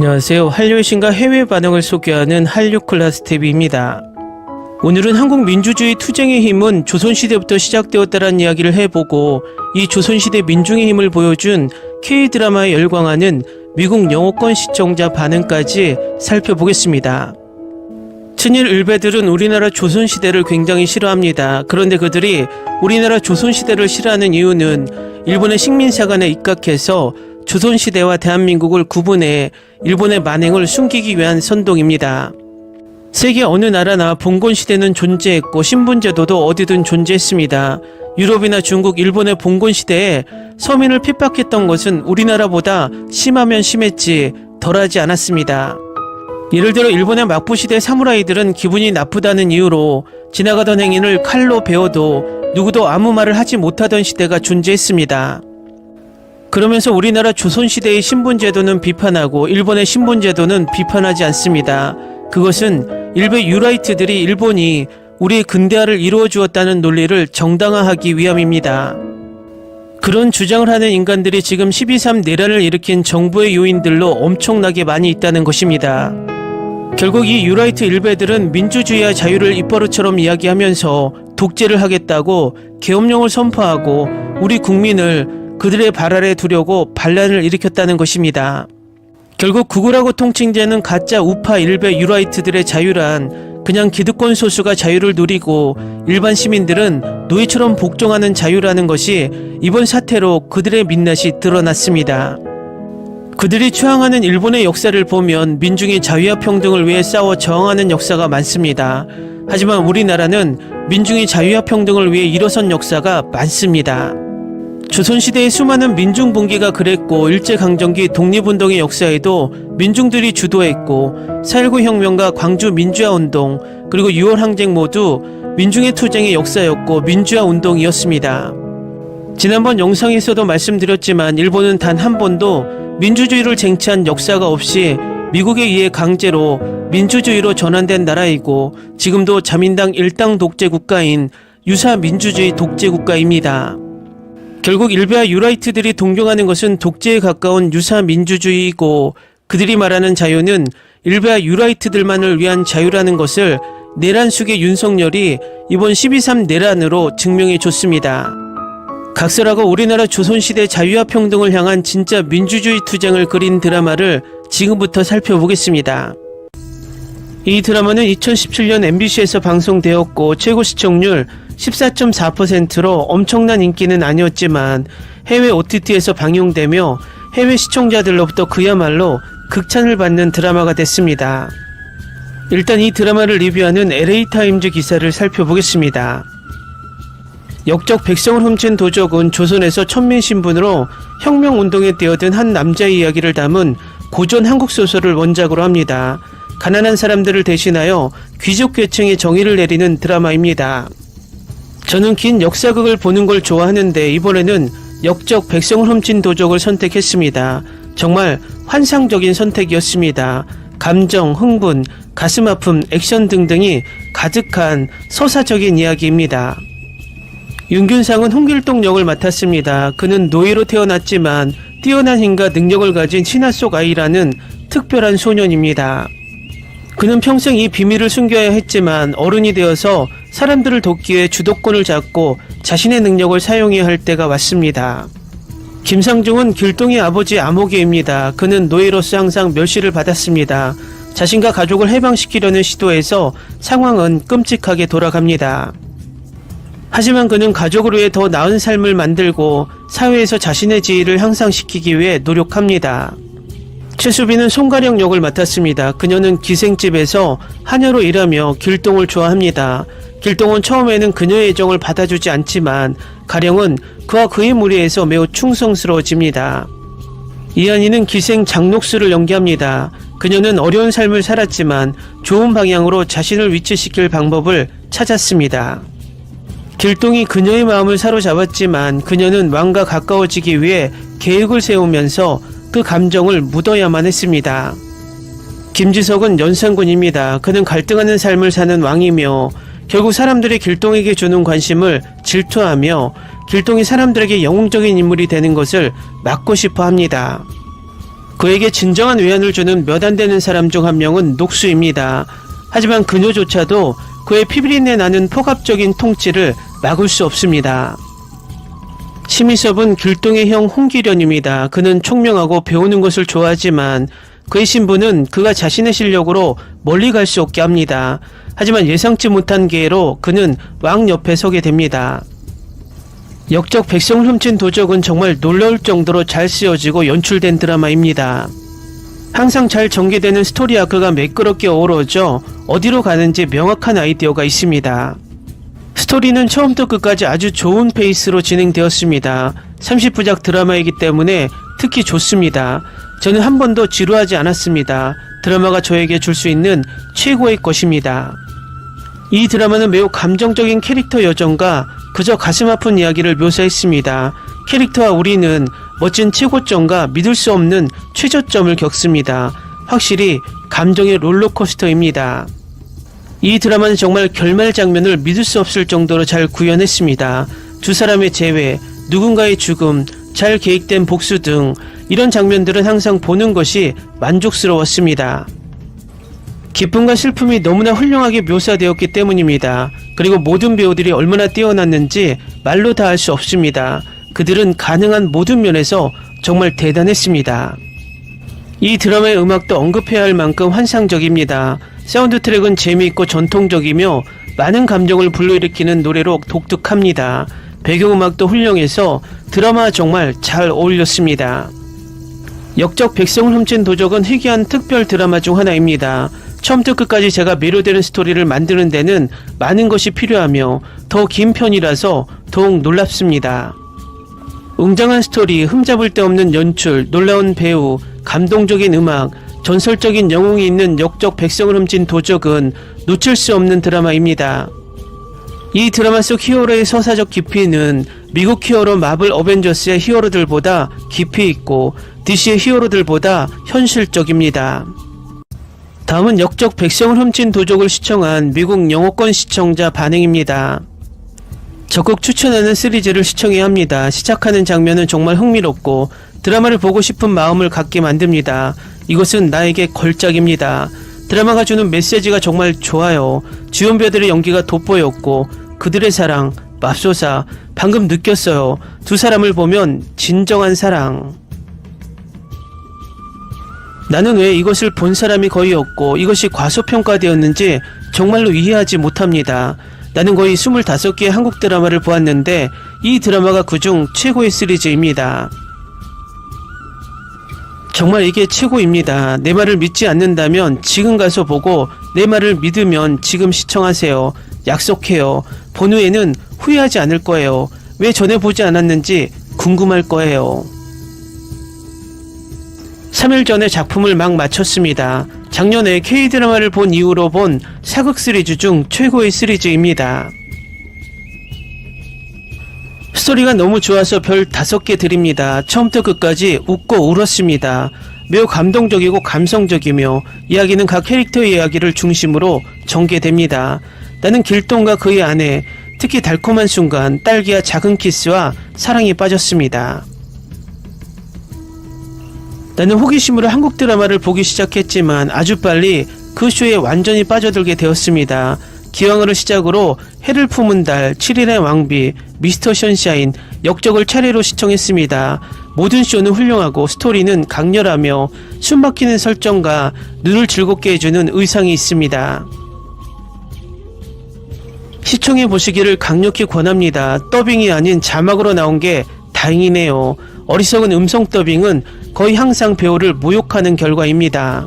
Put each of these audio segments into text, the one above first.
안녕하세요. 한류의 신과 해외 반응을 소개하는 한류클라스TV입니다. 오늘은 한국 민주주의 투쟁의 힘은 조선시대부터 시작되었다는 이야기를 해보고 이 조선시대 민중의 힘을 보여준 K드라마에 열광하는 미국 영어권 시청자 반응까지 살펴보겠습니다. 친일 을배들은 우리나라 조선시대를 굉장히 싫어합니다. 그런데 그들이 우리나라 조선시대를 싫어하는 이유는 일본의 식민사관에 입각해서 조선시대와 대한민국을 구분해 일본의 만행을 숨기기 위한 선동입니다. 세계 어느 나라나 봉건시대는 존재했고 신분제도도 어디든 존재했습니다. 유럽이나 중국, 일본의 봉건시대에 서민을 핍박했던 것은 우리나라보다 심하면 심했지 덜하지 않았습니다. 예를 들어 일본의 막부시대 사무라이들은 기분이 나쁘다는 이유로 지나가던 행인을 칼로 베어도 누구도 아무 말을 하지 못하던 시대가 존재했습니다. 그러면서 우리나라 조선시대의 신분제도는 비판하고 일본의 신분제도는 비판하지 않습니다. 그것은 일베 유라이트들이 일본이 우리의 근대화를 이루어 주었다는 논리를 정당화하기 위함입니다. 그런 주장을 하는 인간들이 지금 12.3 내란을 일으킨 정부의 요인들로 엄청나게 많이 있다는 것입니다. 결국 이 유라이트 일베들은 민주주의와 자유를 입버릇처럼 이야기하면서 독재를 하겠다고 계엄령을 선포하고 우리 국민을 그들의 발 아래 두려고 반란을 일으켰다는 것입니다. 결국 극우라고 통칭되는 가짜 우파 일베 유라이트들의 자유란 그냥 기득권 소수가 자유를 누리고 일반 시민들은 노예처럼 복종하는 자유라는 것이 이번 사태로 그들의 민낯이 드러났습니다. 그들이 추앙하는 일본의 역사를 보면 민중의 자유와 평등을 위해 싸워 저항하는 역사가 많습니다. 하지만 우리나라는 민중의 자유와 평등을 위해 일어선 역사가 많습니다. 조선시대의 수많은 민중분기가 그랬고 일제강점기 독립운동의 역사에도 민중들이 주도했고 4.19 혁명과 광주 민주화운동 그리고 6월 항쟁 모두 민중의 투쟁의 역사였고 민주화운동이었습니다. 지난번 영상에서도 말씀드렸지만 일본은 단 한 번도 민주주의를 쟁취한 역사가 없이 미국에 의해 강제로 민주주의로 전환된 나라이고 지금도 자민당 일당 독재 국가인 유사민주주의 독재 국가입니다. 결국 일베와 유라이트들이 동경하는 것은 독재에 가까운 유사민주주의이고 그들이 말하는 자유는 일베와 유라이트들만을 위한 자유라는 것을 내란 숙의 윤석열이 이번 12.3 내란으로 증명해 줬습니다. 각설하고 우리나라 조선시대 자유와 평등을 향한 진짜 민주주의 투쟁을 그린 드라마를 지금부터 살펴보겠습니다. 이 드라마는 2017년 MBC에서 방송되었고 최고 시청률 14.4%로 엄청난 인기는 아니었지만 해외 OTT에서 방영되며 해외 시청자들로부터 그야말로 극찬을 받는 드라마가 됐습니다. 일단 이 드라마를 리뷰하는 LA타임즈 기사를 살펴보겠습니다. 역적 백성을 훔친 도적은 조선에서 천민 신분으로 혁명운동에 뛰어든 한 남자의 이야기를 담은 고전 한국 소설을 원작으로 합니다. 가난한 사람들을 대신하여 귀족 계층의 정의를 내리는 드라마입니다. 저는 긴 역사극을 보는 걸 좋아하는데 이번에는 역적 백성을 훔친 도적을 선택했습니다. 정말 환상적인 선택이었습니다. 감정, 흥분, 가슴 아픔, 액션 등등이 가득한 서사적인 이야기입니다. 윤균상은 홍길동 역을 맡았습니다. 그는 노예로 태어났지만 뛰어난 힘과 능력을 가진 신화 속 아이라는 특별한 소년입니다. 그는 평생 이 비밀을 숨겨야 했지만 어른이 되어서 사람들을 돕기에 주도권을 잡고 자신의 능력을 사용해야 할 때가 왔습니다. 김상중은 길동의 아버지 아모개입니다. 그는 노예로서 항상 멸시를 받았습니다. 자신과 가족을 해방시키려는 시도에서 상황은 끔찍하게 돌아갑니다. 하지만 그는 가족을 위해 더 나은 삶을 만들고 사회에서 자신의 지위를 향상시키기 위해 노력합니다. 최수빈은 송가령 역을 맡았습니다. 그녀는 기생집에서 하녀로 일하며 길동을 좋아합니다. 길동은 처음에는 그녀의 애정을 받아주지 않지만 가령은 그와 그의 무리에서 매우 충성스러워집니다. 이한이는 기생 장녹수를 연기합니다. 그녀는 어려운 삶을 살았지만 좋은 방향으로 자신을 위치시킬 방법을 찾았습니다. 길동이 그녀의 마음을 사로잡았지만 그녀는 왕과 가까워지기 위해 계획을 세우면서 그 감정을 묻어야만 했습니다. 김지석은 연산군입니다. 그는 갈등하는 삶을 사는 왕이며 결국 사람들이 길동에게 주는 관심을 질투하며 길동이 사람들에게 영웅적인 인물이 되는 것을 막고 싶어 합니다. 그에게 진정한 외환을 주는 몇 안 되는 사람 중 한 명은 녹수입니다. 하지만 그녀조차도 그의 피비린내 나는 폭압적인 통치를 막을 수 없습니다. 심희섭은 길동의 형 홍기련입니다. 그는 총명하고 배우는 것을 좋아하지만 그의 신부는 그가 자신의 실력으로 멀리 갈 수 없게 합니다. 하지만 예상치 못한 기회로 그는 왕 옆에 서게 됩니다. 역적 백성을 훔친 도적은 정말 놀라울 정도로 잘 쓰여지고 연출된 드라마입니다. 항상 잘 전개되는 스토리 아크가 매끄럽게 어우러져 어디로 가는지 명확한 아이디어가 있습니다. 스토리는 처음부터 끝까지 아주 좋은 페이스로 진행되었습니다. 30부작 드라마이기 때문에 특히 좋습니다. 저는 한 번도 지루하지 않았습니다. 드라마가 저에게 줄 수 있는 최고의 것입니다. 이 드라마는 매우 감정적인 캐릭터 여정과 그저 가슴 아픈 이야기를 묘사했습니다. 캐릭터와 우리는 멋진 최고점과 믿을 수 없는 최저점을 겪습니다. 확실히 감정의 롤러코스터입니다. 이 드라마는 정말 결말 장면을 믿을 수 없을 정도로 잘 구현했습니다. 두 사람의 재회, 누군가의 죽음, 잘 계획된 복수 등 이런 장면들은 항상 보는 것이 만족스러웠습니다. 기쁨과 슬픔이 너무나 훌륭하게 묘사되었기 때문입니다. 그리고 모든 배우들이 얼마나 뛰어났는지 말로 다 할 수 없습니다. 그들은 가능한 모든 면에서 정말 대단했습니다. 이 드라마의 음악도 언급해야 할 만큼 환상적입니다. 사운드 트랙은 재미있고 전통적이며 많은 감정을 불러일으키는 노래로 독특합니다. 배경음악도 훌륭해서 드라마와 정말 잘 어울렸습니다. 역적 백성을 훔친 도적은 희귀한 특별 드라마 중 하나입니다. 처음부터 끝까지 제가 매료되는 스토리를 만드는 데는 많은 것이 필요하며 더 긴 편이라서 더욱 놀랍습니다. 웅장한 스토리, 흠잡을 데 없는 연출, 놀라운 배우, 감동적인 음악, 전설적인 영웅이 있는 역적 백성을 훔친 도적은 놓칠 수 없는 드라마입니다. 이 드라마 속 히어로의 서사적 깊이는 미국 히어로 마블 어벤져스의 히어로들보다 깊이 있고 DC의 히어로들보다 현실적입니다. 다음은 역적 백성을 훔친 도적을 시청한 미국 영어권 시청자 반응입니다. 적극 추천하는 시리즈를 시청해야 합니다. 시작하는 장면은 정말 흥미롭고 드라마를 보고 싶은 마음을 갖게 만듭니다. 이것은 나에게 걸작입니다. 드라마가 주는 메시지가 정말 좋아요. 주연 배우들의 연기가 돋보였고 그들의 사랑, 맙소사, 방금 느꼈어요. 두 사람을 보면 진정한 사랑. 나는 왜 이것을 본 사람이 거의 없고 이것이 과소평가되었는지 정말로 이해하지 못합니다. 나는 거의 25개의 한국 드라마를 보았는데 이 드라마가 그중 최고의 시리즈입니다. 정말 이게 최고입니다. 내 말을 믿지 않는다면 지금 가서 보고 내 말을 믿으면 지금 시청하세요. 약속해요. 본 후에는 후회하지 않을 거예요. 왜 전에 보지 않았는지 궁금할 거예요. 3일 전에 작품을 막 마쳤습니다. 작년에 K드라마를 본 이후로 본 사극 시리즈 중 최고의 시리즈입니다. 스토리가 너무 좋아서 별 5개 드립니다. 처음부터 끝까지 웃고 울었습니다. 매우 감동적이고 감성적이며 이야기는 각 캐릭터의 이야기를 중심으로 전개됩니다. 나는 길동과 그의 아내, 특히 달콤한 순간 딸기와 작은 키스와 사랑에 빠졌습니다. 나는 호기심으로 한국 드라마를 보기 시작했지만 아주 빨리 그 쇼에 완전히 빠져들게 되었습니다. 기왕을 시작으로 해를 품은 달, 7일의 왕비, 미스터 션샤인, 역적을 차례로 시청했습니다. 모든 쇼는 훌륭하고 스토리는 강렬하며 숨막히는 설정과 눈을 즐겁게 해주는 의상이 있습니다. 시청해보시기를 강력히 권합니다. 더빙이 아닌 자막으로 나온 게 다행이네요. 어리석은 음성 더빙은 거의 항상 배우를 모욕하는 결과입니다.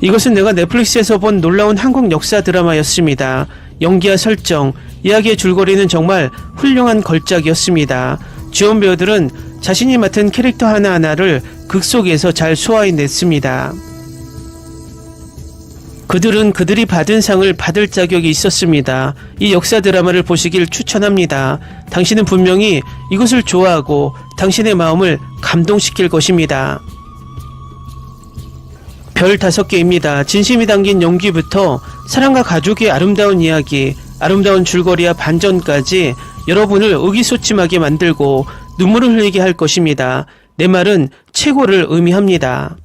이것은 내가 넷플릭스에서 본 놀라운 한국 역사 드라마였습니다. 연기와 설정, 이야기의 줄거리는 정말 훌륭한 걸작이었습니다. 주연 배우들은 자신이 맡은 캐릭터 하나하나를 극 속에서 잘 소화해냈습니다. 그들은 그들이 받은 상을 받을 자격이 있었습니다. 이 역사 드라마를 보시길 추천합니다. 당신은 분명히 이것을 좋아하고 당신의 마음을 감동시킬 것입니다. 별 5개입니다. 진심이 담긴 연기부터 사랑과 가족의 아름다운 이야기, 아름다운 줄거리와 반전까지 여러분을 의기소침하게 만들고 눈물을 흘리게 할 것입니다. 내 말은 최고를 의미합니다.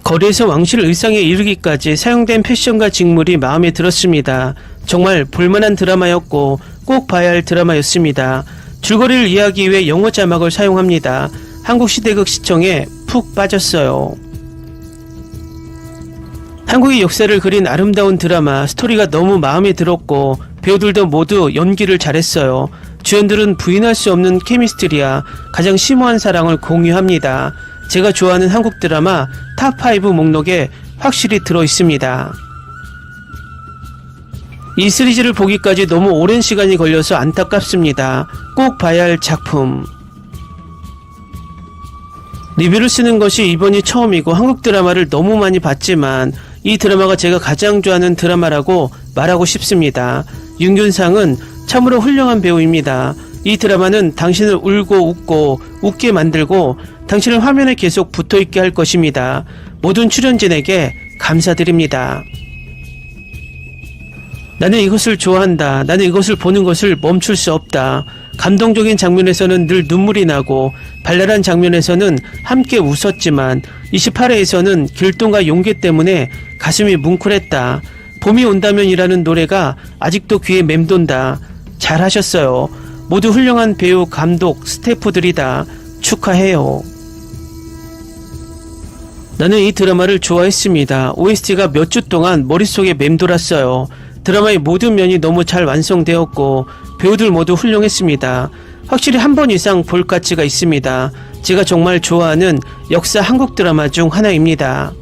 거리에서 왕실 의상에 이르기까지 사용된 패션과 직물이 마음에 들었습니다. 정말 볼만한 드라마였고 꼭 봐야 할 드라마였습니다. 줄거리를 이해하기 위해 영어 자막을 사용합니다. 한국 시대극 시청에 푹 빠졌어요. 한국의 역사를 그린 아름다운 드라마, 스토리가 너무 마음에 들었고 배우들도 모두 연기를 잘했어요. 주연들은 부인할 수 없는 케미스트리와 가장 심오한 사랑을 공유합니다. 제가 좋아하는 한국 드라마 탑5 목록에 확실히 들어있습니다. 이 시리즈를 보기까지 너무 오랜 시간이 걸려서 안타깝습니다. 꼭 봐야 할 작품. 리뷰를 쓰는 것이 이번이 처음이고 한국 드라마를 너무 많이 봤지만 이 드라마가 제가 가장 좋아하는 드라마라고 말하고 싶습니다. 윤균상은 참으로 훌륭한 배우입니다. 이 드라마는 당신을 울고 웃고 웃게 만들고 당신을 화면에 계속 붙어있게 할 것입니다. 모든 출연진에게 감사드립니다. 나는 이것을 좋아한다. 나는 이것을 보는 것을 멈출 수 없다. 감동적인 장면에서는 늘 눈물이 나고 발랄한 장면에서는 함께 웃었지만 28회에서는 길동과 용기 때문에 가슴이 뭉클했다. 봄이 온다면이라는 노래가 아직도 귀에 맴돈다. 잘하셨어요. 모두 훌륭한 배우, 감독, 스태프들이다. 축하해요. 나는 이 드라마를 좋아했습니다. OST가 몇 주 동안 머릿속에 맴돌았어요. 드라마의 모든 면이 너무 잘 완성되었고 배우들 모두 훌륭했습니다. 확실히 한 번 이상 볼 가치가 있습니다. 제가 정말 좋아하는 역사 한국 드라마 중 하나입니다.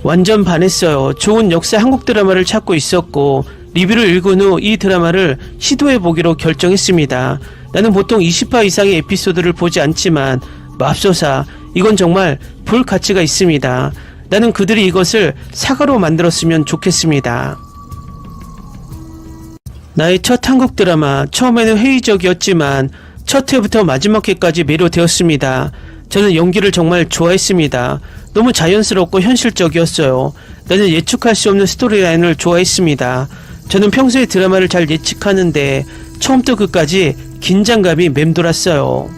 완전 반했어요. 좋은 역사 한국 드라마를 찾고 있었고 리뷰를 읽은 후 이 드라마를 시도해보기로 결정했습니다. 나는 보통 20화 이상의 에피소드를 보지 않지만 맙소사 이건 정말 볼 가치가 있습니다. 나는 그들이 이것을 사과로 만들었으면 좋겠습니다. 나의 첫 한국 드라마, 처음에는 회의적이었지만 첫 회부터 마지막 회까지 매료되었습니다. 저는 연기를 정말 좋아했습니다. 너무 자연스럽고 현실적이었어요. 나는 예측할 수 없는 스토리라인을 좋아했습니다. 저는 평소에 드라마를 잘 예측하는데 처음부터 끝까지 긴장감이 맴돌았어요.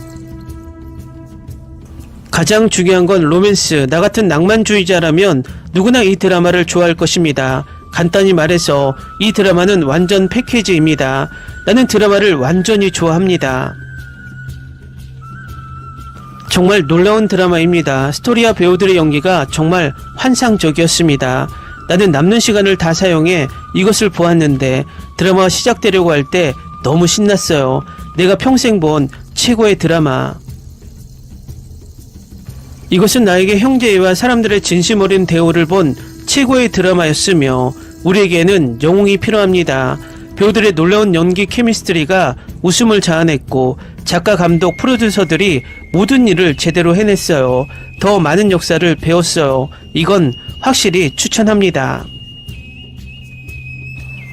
가장 중요한 건 로맨스. 나 같은 낭만주의자라면 누구나 이 드라마를 좋아할 것입니다. 간단히 말해서 이 드라마는 완전 패키지입니다. 나는 드라마를 완전히 좋아합니다. 정말 놀라운 드라마입니다. 스토리와 배우들의 연기가 정말 환상적이었습니다. 나는 남는 시간을 다 사용해 이것을 보았는데 드라마가 시작되려고 할 때 너무 신났어요. 내가 평생 본 최고의 드라마. 이것은 나에게 형제와 사람들의 진심 어린 대우를 본 최고의 드라마였으며 우리에게는 영웅이 필요합니다. 배우들의 놀라운 연기 케미스트리가 웃음을 자아냈고 작가, 감독, 프로듀서들이 모든 일을 제대로 해냈어요. 더 많은 역사를 배웠어요. 이건 확실히 추천합니다.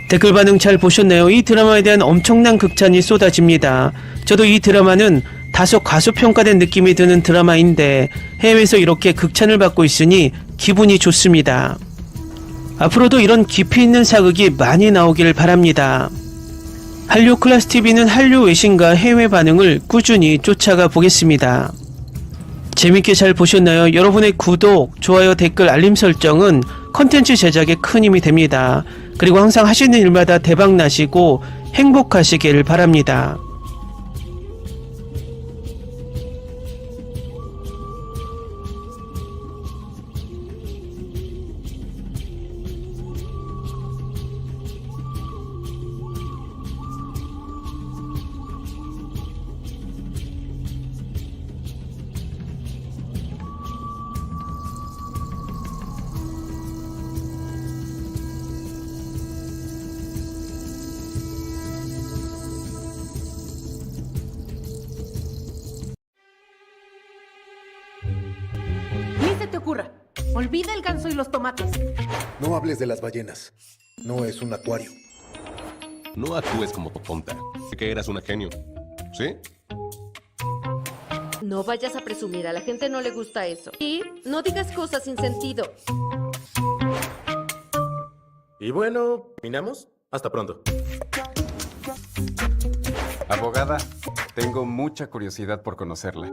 댓글 반응 잘 보셨나요? 이 드라마에 대한 엄청난 극찬이 쏟아집니다. 저도 이 드라마는 다소 과소평가된 느낌이 드는 드라마인데 해외에서 이렇게 극찬을 받고 있으니 기분이 좋습니다. 앞으로도 이런 깊이 있는 사극이 많이 나오길 바랍니다. 한류 클래스TV는 한류 외신과 해외 반응을 꾸준히 쫓아가 보겠습니다. 재밌게 잘 보셨나요? 여러분의 구독, 좋아요, 댓글, 알림 설정은 컨텐츠 제작에 큰 힘이 됩니다. 그리고 항상 하시는 일마다 대박 나시고 행복하시길 바랍니다. Ni se te ocurra. Olvida el ganso y los tomates. No hables de las ballenas. No es un acuario. No actúes como tonta. Que eras una genio. ¿Sí? No vayas a presumir, a la gente no le gusta eso. Y no digas cosas sin sentido. Y bueno, ¿terminamos? Hasta pronto. Abogada, tengo mucha curiosidad por conocerla.